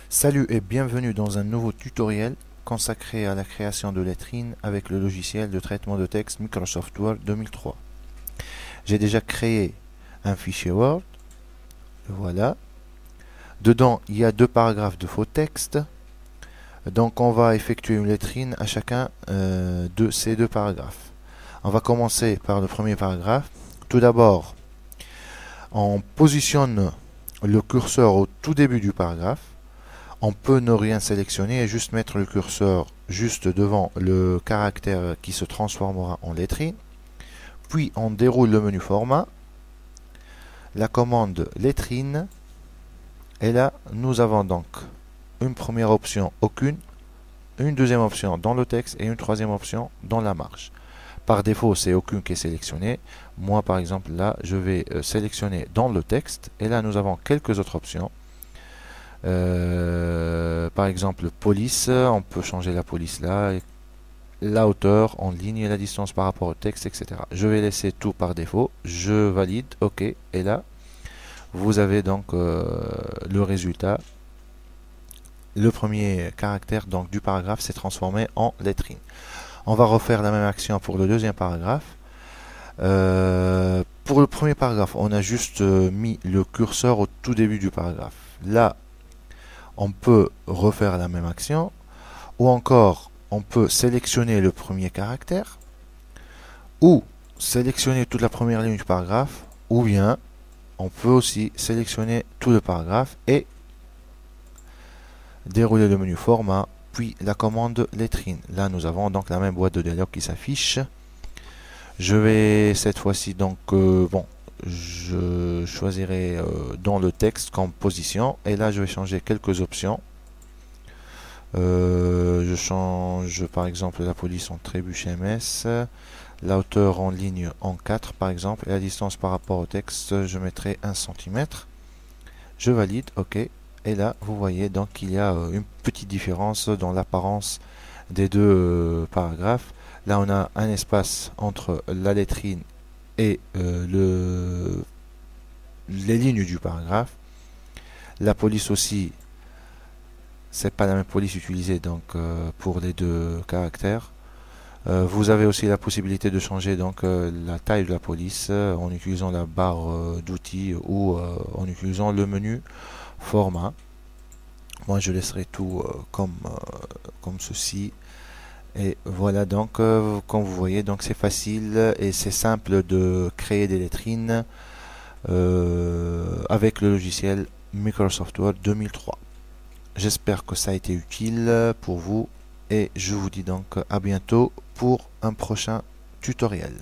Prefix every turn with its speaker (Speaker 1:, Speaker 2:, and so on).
Speaker 1: Salut et bienvenue dans un nouveau tutoriel consacré à la création de lettrines avec le logiciel de traitement de texte Microsoft Word 2003. J'ai déjà créé un fichier Word, voilà. Dedans, il y a deux paragraphes de faux texte. Donc on va effectuer une lettrine à chacun de ces deux paragraphes. On va commencer par le premier paragraphe. Tout d'abord, on positionne le curseur au tout début du paragraphe. On peut ne rien sélectionner et juste mettre le curseur juste devant le caractère qui se transformera en lettrine. Puis on déroule le menu format, la commande lettrine, et là nous avons donc une première option aucune, une deuxième option dans le texte et une troisième option dans la marge. Par défaut, c'est aucune qui est sélectionnée. Moi par exemple là, je vais sélectionner dans le texte et là nous avons quelques autres options. Par exemple, police, on peut changer la police là, la hauteur en ligne et la distance par rapport au texte, etc. Je vais laisser tout par défaut, je valide, ok, et là, vous avez donc le résultat. Le premier caractère donc, du paragraphe s'est transformé en lettrine. On va refaire la même action pour le deuxième paragraphe. Pour le premier paragraphe, on a juste mis le curseur au tout début du paragraphe. Là, on peut refaire la même action, ou encore on peut sélectionner le premier caractère, ou sélectionner toute la première ligne du paragraphe, ou bien on peut aussi sélectionner tout le paragraphe et dérouler le menu format, puis la commande lettrine. Là nous avons donc la même boîte de dialogue qui s'affiche. Je vais cette fois-ci donc je choisirai dans le texte comme position et là je vais changer quelques options. Je change par exemple la police en trébuch MS, la hauteur en ligne en 4 par exemple, et la distance par rapport au texte je mettrai 1 cm. Je valide, ok, et là vous voyez donc qu'il y a une petite différence dans l'apparence des deux paragraphes. Là on a un espace entre la lettrine et les lignes du paragraphe. La police aussi, c'est pas la même police utilisée donc pour les deux caractères. Vous avez aussi la possibilité de changer donc la taille de la police en utilisant la barre d'outils ou en utilisant le menu format. Moi je laisserai tout comme ceci. Et voilà donc comme vous voyez donc c'est facile et c'est simple de créer des lettrines avec le logiciel Microsoft Word 2003. J'espère que ça a été utile pour vous et je vous dis donc à bientôt pour un prochain tutoriel.